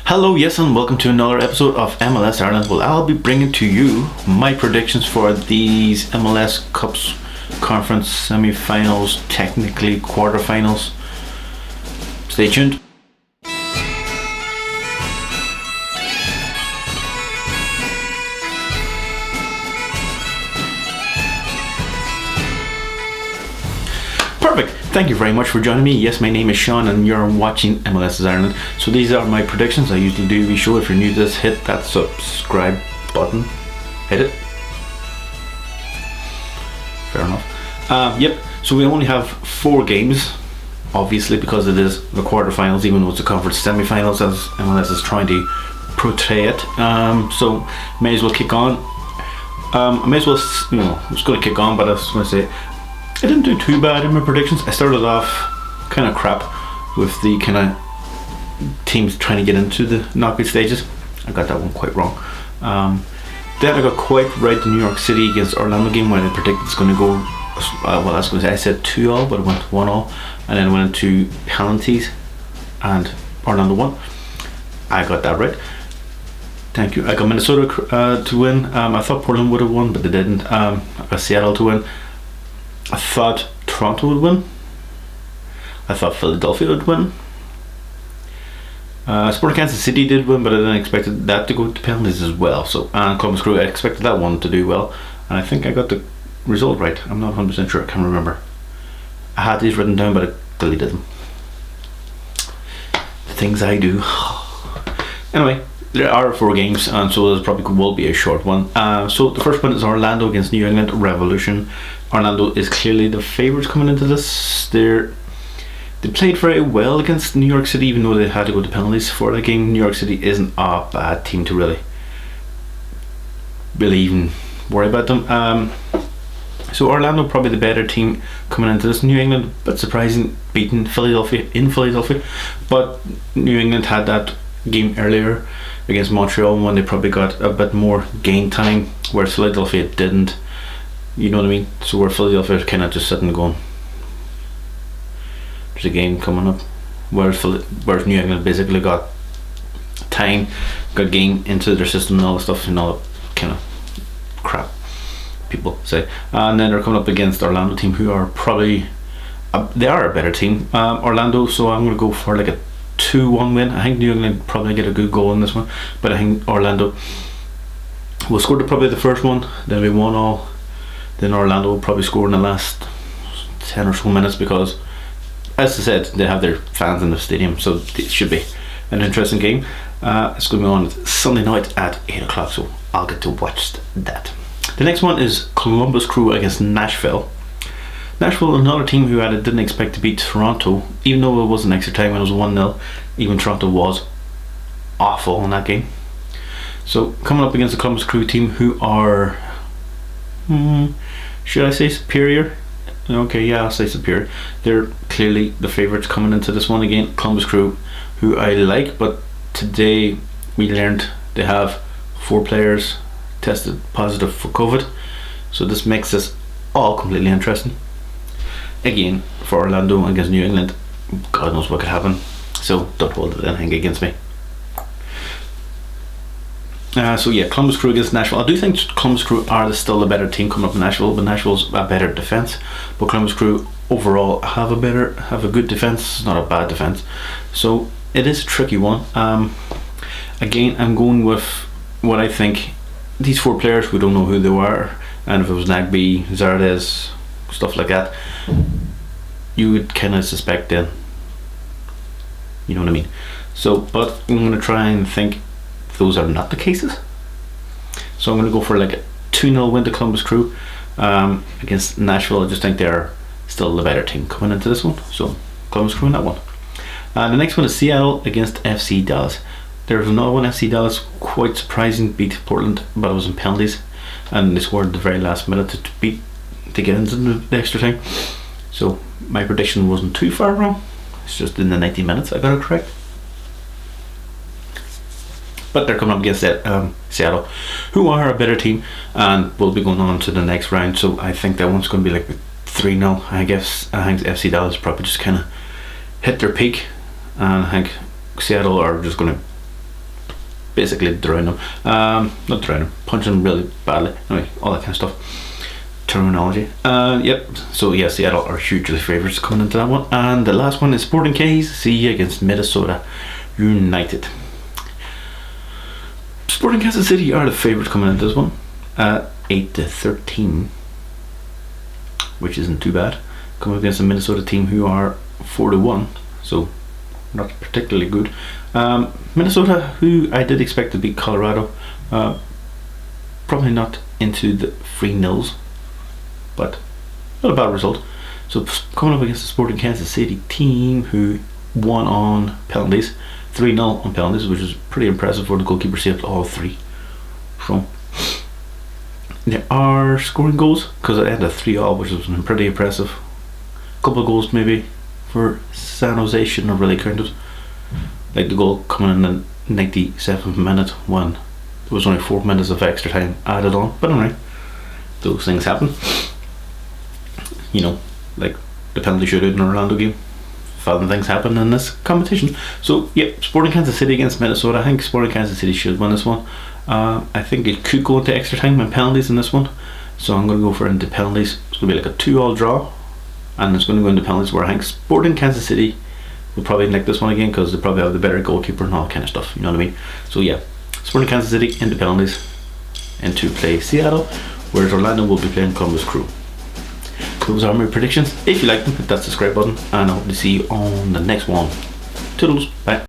Hello, yes, and welcome to another episode of MLS Ireland. Well, I'll be bringing to you my predictions for these MLS Cups conference semi-finals, technically quarter-finals. Stay tuned. Perfect. Thank you very much for joining me. Yes, my name is Sean and you're watching MLS Ireland. So these are my predictions. I usually do the show. If you're new to this, hit that subscribe button. Hit it. Fair enough. Yep. So we only have 4 games, obviously, because it is the quarterfinals, even though it's a conference semi-finals, as MLS is trying to portray it. So may as well kick on. I may as well, I was going to kick on, but I was going to say, I didn't do too bad in my predictions. I started off kind of crap with the kind of teams trying to get into the knockout stages. I got that one quite wrong. Then I got quite right the New York City against Orlando game when I predicted it's going to go, well, I was going to say I said 2-2, but it went 1-1, and then it went into penalties and Orlando won. I got that right. Thank you. I got Minnesota to win. I thought Portland would have won, but they didn't. I got Seattle to win. I thought Toronto would win. I thought Philadelphia would win. Sporting Kansas City did win, but I didn't expect that to go to penalties as well. So, and Columbus Crew, I expected that one to do well, and I think I got the result right. I'm not 100% sure. I can't remember. I had these written down, but I deleted them. The things I do. Anyway, there are 4 games, and so there probably will be a short one. So the first one is Orlando against New England Revolution. Orlando is clearly the favourites coming into this. They played very well against New York City, even though they had to go to penalties for that game. New York City isn't a bad team to really even worry about them. So Orlando probably the better team coming into this. New England, but surprising, beating Philadelphia in Philadelphia. But New England had that game earlier against Montreal when they probably got a bit more game time, whereas Philadelphia didn't. You know what I mean? So where Philadelphia is kind of just sitting going, there's a game coming up, whereas New England basically got time, got game into their system and all the stuff and all that kind of crap people say. And then they're coming up against Orlando team, who are probably they are a better team, Orlando. So I'm going to go for like a 2-1 win. I think New England probably get a good goal in this one, but I think Orlando will score probably the first one, then we won all. Then Orlando will probably score in the last 10 or so minutes because, as I said, they have their fans in the stadium, so it should be an interesting game. It's going to be on Sunday night at 8 o'clock, so I'll get to watch that. The next one is Columbus Crew against Nashville. Nashville, another team who I didn't expect to beat Toronto, even though it was an extra time when it was 1-0. Even Toronto was awful in that game. So coming up against the Columbus Crew team, who are, should I say superior? Okay, yeah, I'll say superior. They're clearly the favourites coming into this one again. Columbus Crew, who I like, but today we learned they have 4 players tested positive for COVID, so this makes this all completely interesting. Again, for Orlando against New England, God knows what could happen, so don't hold it anything against me. So yeah, Columbus Crew against Nashville. I do think Columbus Crew are still the better team coming up in Nashville, but Nashville's a better defence. But Columbus Crew overall have a good defence, not a bad defence. So it is a tricky one. Again, I'm going with what I think. These 4 players, we don't know who they were, and if it was Nagbe, Zardes, stuff like that, you would kind of suspect then. You know what I mean? So, but I'm going to try and think those are not the cases. So I'm going to go for like a 2-0 win to Columbus Crew against Nashville. I just think they're still the better team coming into this one. So Columbus Crew in that one. The next one is Seattle against FC Dallas. There's another one. FC Dallas, quite surprising, beat Portland, but it was in penalties, and they scored at the very last minute to get into the extra time. So my prediction wasn't too far wrong. It's just in the 90 minutes I got it correct. But they're coming up against Seattle, who are a better team and will be going on to the next round. So I think that one's going to be like 3-0. I think FC Dallas probably just kind of hit their peak, and I think Seattle are just going to basically drown them. Not drown them, punch them really badly. Anyway, all that kind of stuff. Terminology. Yep. So yeah, Seattle are hugely favourites coming into that one. And the last one is Sporting KC against Minnesota United. Sporting Kansas City are the favourites coming into this one. 8-13, which isn't too bad. Coming against a Minnesota team who are 4-1, so not particularly good. Minnesota, who I did expect to beat Colorado, probably not into the 3-0s, but not a bad result. So coming up against the Sporting Kansas City team who won on penalties, 3-0 on penalties, which is pretty impressive for the goalkeeper, saved all 3. So there are scoring goals because I had a 3-all, which was pretty impressive. A couple of goals maybe for San Jose shouldn't have really counted, like the goal coming in the 97th minute when there was only 4 minutes of extra time added on. But anyway, those things happen, you know, like the penalty shootout in a Orlando game. Fun things happen in this competition. So yeah, Sporting Kansas City against Minnesota. I think Sporting Kansas City should win this one. I think it could go into extra time and penalties in this one, so I'm going to go for into penalties. It's going to be like a 2-all draw, and it's going to go into penalties, where I think Sporting Kansas City will probably nick this one again because they probably have the better goalkeeper and all that kind of stuff, you know what I mean? So yeah, Sporting Kansas City into penalties, into play Seattle, whereas Orlando will be playing Columbus Crew. Those are my predictions. If you like them, hit that subscribe button, and I hope to see you on the next one. Toodles, bye.